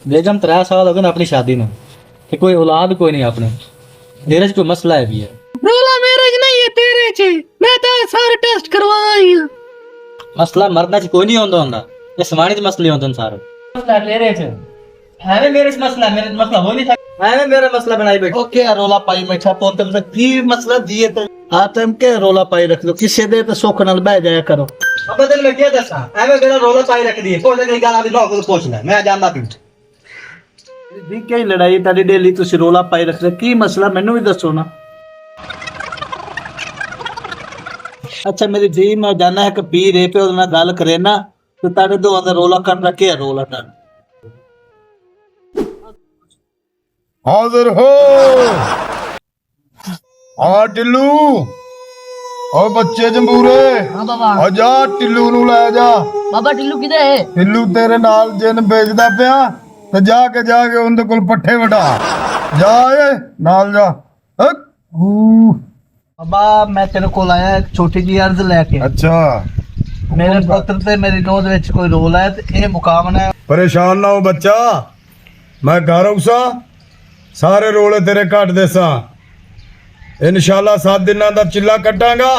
बेगम 3 साल हो गए ना अपनी शादी में, कि कोई औलाद कोई नहीं अपने। तेरे कोई मसला है भी है? रोला मेरे च नहीं है तेरे च, मैं तो सारे टेस्ट करवाई हैं। मसला मरना च कोई नहीं होंदा हुंदा, ये समानी च मसले होंदे न सारे। मसला तेरे च है, मेरे च मसला, मेरे च मसला हो नहीं सकता। है मेरा मसला बनाई बैठो। ओ क्या रोला पाई बैठा पोतम से की मसला दिए तो आतम के रोला पाई रख दो, किसे दे तो सुख नाल बह जाया करो। अब बदल में क्या दसा, एवे मेरा रोला पाई रख दी, कोई ना गाल अभी लोग पूछ ले, मैं जानदा पिंड जी कई लड़ाई तारी डेली तुसी रोला पाई रख दे, की मसला मैनू भी दसो ना। अच्छा मेरी जी मैं जाना है कि पीर है पे ਉਹਦੇ ਨਾਲ ਗੱਲ ਕਰੇ ਨਾ ਤੇ ਤਾਰੇ ਦੋਵਾਂ ਦਾ ਰੋਲਾ ਕਰਨ ਦਾ ਕੀ ਰੋਲਾ ਤਾਂ हाजिर हो। हाँ टिल्लू और बच्चे जंबूरे हाँ बाबा। जा टिल्लू नू लै जा। बाबा टिल्लू किधर है? टिल्लू तेरे नाल जिन बेचदा पिया ते जाके उनदे कोल पट्ठे वटा जा, ए नाल जा। हक। बाबा मैं तेरे को आया एक छोटी जी अर्ज लेके। अच्छा मेरे पुत्र ते मेरी नौज विच कोई रोला है ते ये मुकामना है। परेशान ना हो बच्चा, मैं घर उसा सारे रोले तेरे कट देसा। इंशाल्लाह 7 दिनों का चिल्ला कटांगा,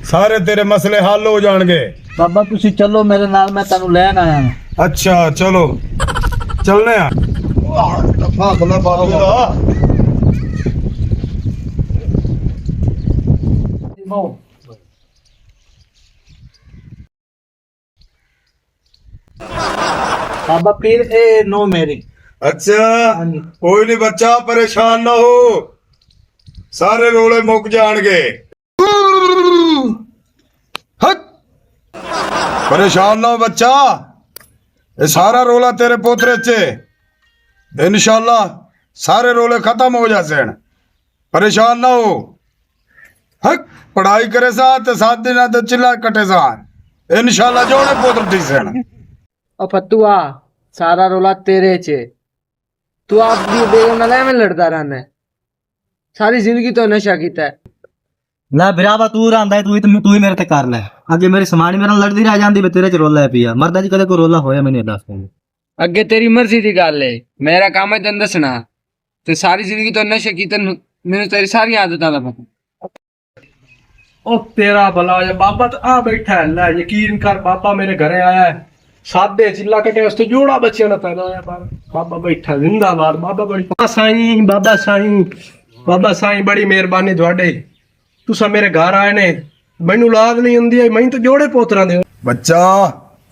सारे तेरे मसले हल हो जाएंगे। बाबा तुसी चलो मेरे नाल, मैं तेनू लैन आया हां। अच्छा चलो चलने आ। बाबा पीर ए नो मेरी। अच्छा कोई नहीं बच्चा, परेशान ना हो, सारे रोले मुक जाएंगे। हट। परेशान ना हो बच्चा, ये सारा रोला तेरे पोतरे चे, इंशाल्लाह सारे रोले खत्म हो जासे। परेशान ना हो। हक। पढ़ाई करे सा ते 7 दिन ते चिल्ला कटे सा, इंशाल्लाह जोड़े पोत्र ठीक से। और फतुआ सारा रोला तेरे च, तू आप भी बेगम नाल एवें लड़दा रहना है, सारी जिंदगी तो नशा कीता है। ना बिरावा तू रंदा है, तू ही मेरे ते कर ले। अगे मेरी समानी मेरे नाल लड़दी रह जांदी, तेरे च रोला है पिया। मरदा जी कदे कोई रोला होया मैंने दस दे। अगे तेरी मर्जी दी गल है, मेरा काम है तैनूं दसना। ते सारी जिंदगी तो नशा कीता, मैनूं तेरी सारी आदतां दा पता। ओ तेरा भला हो जाए बाबा, तो आ बैठा है ले, यकीन कर बाबा मेरे घरे आया है, सादे चिल्ला कटे उसते जोड़ा बच्चे ना पैदा होया पर बाबा बैठा जिंदाबाद। बाबा बड़ी साईं, बाबा साईं, बाबा साईं बड़ी मेहरबानी तुहाडे, तुसा मेरे घर आए ने, मैनू औलाद नहीं हुंदी है, मैं तो जोड़े पोतरां दे। बच्चा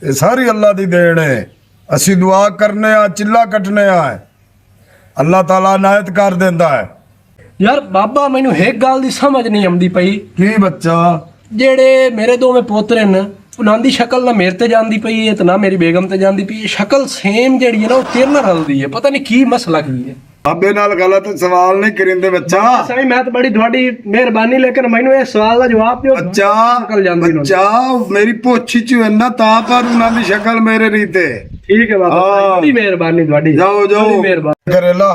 ये सारी अल्लाह दी देन है, असी दुआ करने आ, चिल्ला कटने आ, अल्लाह ताला नायत कर देंदा है। यार बाबा मैनू एक गल दी समझ नहीं आउंदी पई, की बच्चा? जेड़े मेरे दोवें पोतरे न उन्हां दी शक्ल ना मेरे ते जांदी पई है ते ना मेरी बेगम ते जांदी पई है, शक्ल सेम जेड़ी है ना वो तेरे नाल रलदी है, पता नहीं की मसला की है। बाबे नाल गलत सवाल नहीं करिंदे बच्चा। साईं मैं तो बड़ी थोड़ी मेहरबानी, लेकिन मैनू ये सवाल का जवाब दियो। बच्चा शक्ल जांदी ना। बच्चा मेरी पोछी च ना ता पर उन्हां दी शक्ल मेरे रीते। ठीक है बाबा, बड़ी मेहरबानी थोड़ी। जाओ जाओ बड़ी मेहरबानी। करेला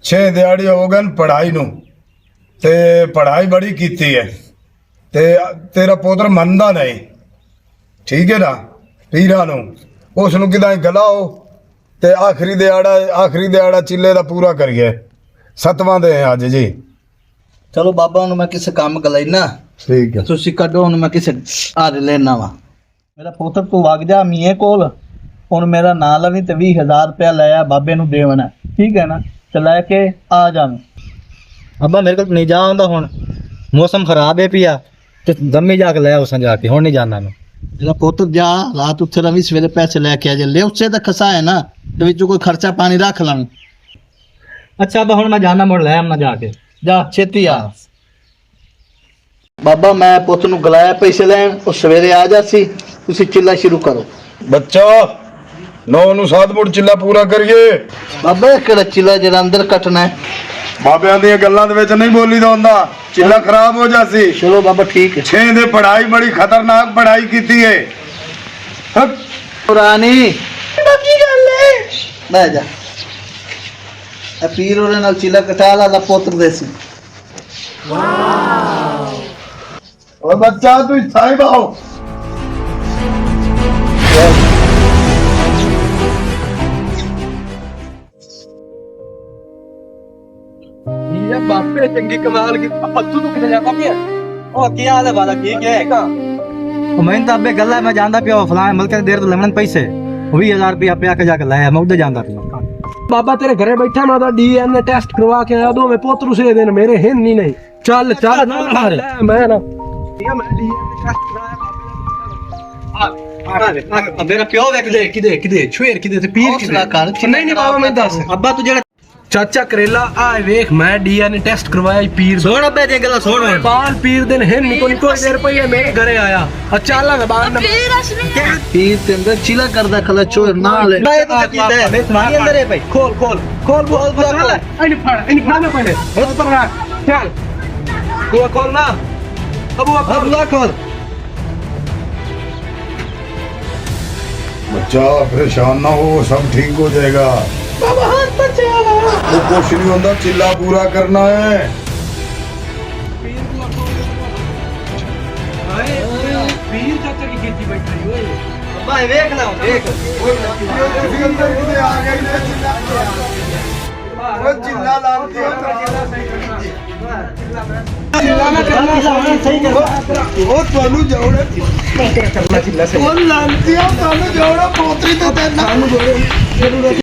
6 दिहाड़ी हो गए पढ़ाई नू, ते पढ़ाई बड़ी कीती है ते तेरा पोतर मनदा नहीं, ठीक है ना। पीरा नू उस नू किदां गलाओ ते आखिरी दिहाड़ा चिल्ले दा पूरा करिए। 7वां दे अज जी। चलो बाबा हुन मैं किसे काम गलाईना, ठीक है तुसी कड्डो, हुन मैं किसे हारे लेना वा। मेरा पुत्र तू वग जा मीए कोल, हुन मेरा नां लवी ते 20,000 रुपया लाया बाबे नू देवना, ठीक है ना, ते लैके आ जावे। अब्बा मेरे को नहीं जा आंदा, हुन मौसम खराब है पिया, ते जम्मी जाके ले उसन जाके, हुन नहीं जाना मैं। मेरा पुत्र जा रात उत्थे रवि, सवेरे पैसे लेके आ जा, ले उससे तो खसा है ना, ते विच कोई खर्चा पानी रख लांगे। अच्छा अब्बा हुन मैं जाना, मुड़ ले आना जाके। जा छेती आ। बाबा मैं पुत्र नू गलाया पैसे लैन, और सवेरे आ जासी, तुसी चिल्ला शुरू करो। बच्चा 9 नू 7 मुड़ चिल्ला पूरा करिए। बाबा ये केड़ा चिल्ला जेड़ा अंदर कटना है? बाबियां दी गल्लां दे विच नहीं बोली दा हुंदा, चिल्ला खराब हो जासी। चलो बाबा ठीक है। 6 दे पढ़ाई बड़ी खतरनाक पढ़ाई कीती है। हक। पुरानी की गल है, बह जा। ए पीर ओरे नाल चिल्ला कटा ला पुत्र देसी। और बच्चा तू साहिब आओ। ਮੇਰੇ ਚੰਗੀ ਕਮਾਲ ਕੀ ਪੱਤੂ ਤੂੰ ਕਿੱਥੇ ਜਾਂਦਾ ਪਿਆ ਉਹ ਕੀ ਹਾਲ ਹੈ ਬਾਲਾ ਠੀਕ ਹੈ ਉਹ ਮੈਂ ਤਾਂ ਅੱਬੇ ਗੱਲਾਂ ਮੈਂ ਜਾਂਦਾ ਪਿਆ ਫਲਾਂ ਮਲਕਾਂ ਦੇਰ ਤੋਂ ਲੈਣ ਪੈਸੇ 20000 ਰੁਪਇਆ ਪਿਆ ਕੇ ਜਾ ਕੇ ਲਾਇਆ ਮੈਂ ਉੱਧਰ ਜਾਂਦਾ ਪਿਆ ਬਾਬਾ ਤੇਰੇ ਘਰੇ ਬੈਠਾ ਮੈਂ ਤਾਂ ਡੀਐਨਏ ਟੈਸਟ ਕਰਵਾ ਕੇ ਆਇਆ ਦੋਵੇਂ ਪੋਤਰੂ ਸੇ ਦਿਨ ਮੇਰੇ ਹਿੰਨ ਨਹੀਂ ਨਹੀਂ ਚੱਲ ਚੱਲ ਨਾ ਲੈ ਮੈਂ ਨਾ ਮੈਂ ਡੀਐਨਏ ਟੈਸਟ ਕਰਾਇਆ ਮੇਰਾ ਪਿਓ ਵੇਖ ਦੇ ਕਿਦੇ ਛੁਏਰ ਕਿਦੇ ਤੇ ਪੀਰ ਕਿਦੇ ਨਹੀਂ ਨਹੀਂ ਬਾਬਾ ਮੈਂ ਦੱਸ ਅੱਬਾ ਤੂੰ ਜਿਹੜਾ ਚਾਚਾ ਕਰੇਲਾ ਆ ਵੇਖ ਮੈਂ ਡੀਐਨਏ ਟੈਸਟ ਕਰਵਾਇਆ ਈ ਪੀਰ ਸੋਣ ਅੱਬੇ ਦੀਆਂ ਗੱਲਾਂ ਸੋਣ ਬਾਲ ਪੀਰ ਦਿਨ ਹਿੰਨ ਨਹੀਂ ਕੋਈ ਦੇਰ ਪਈ ਮੇਰੇ ਘਰੇ ਆਇਆ ਅਚਾਨਕ ਬਾਹਰ ਪੀਰ ਤੇ ਅੰਦਰ ਚਿਲਾ ਕਰਦਾ ਖਲਾ ਚੋਰ ਨਾਲ ਮੈਂ ਤਾਂ ਕੀਤਾ ਹੈ ਮੈਂ ਸਮਾਨ ਅੰਦਰ ਹੈ ਭਾਈ ਖੋਲ ਇਹਨੂੰ ਫੜ ਨਾ ਪਹਿਲੇ ਬਹੁਤ ਪਰ ਚੱਲ ਤੂੰ ਖੋਲ ਨਾ ਅਬੂ ਖੋਲ बच्चा परेशान ना हो सब ठीक हो जाएगा बाबा हाथ पर चला वो कुछ नहीं होता चिल्ला पूरा करना है ਪੀਰ ਚਾਚਾ ਕੀ ਕੀਤੀ ਬੈਠਾ ਈ ਓਏ ਅੱਬਾ ਇਹ ਵੇਖ ਨਾ ਦੇਖ चिल्ला लानती ਸਹੀ ਕਰ ਉਹ ਤੁਹਾਨੂੰ ਜੋੜੇ ਕਰਨਾ ਚਿੱਲਾ ਸਹੀ ਉਹ ਲਾਨਤੀ ਆ ਤੁਹਾਨੂੰ ਜੋੜਾ ਪੋਤਰੀ ਤੇ ਤੈਨੂੰ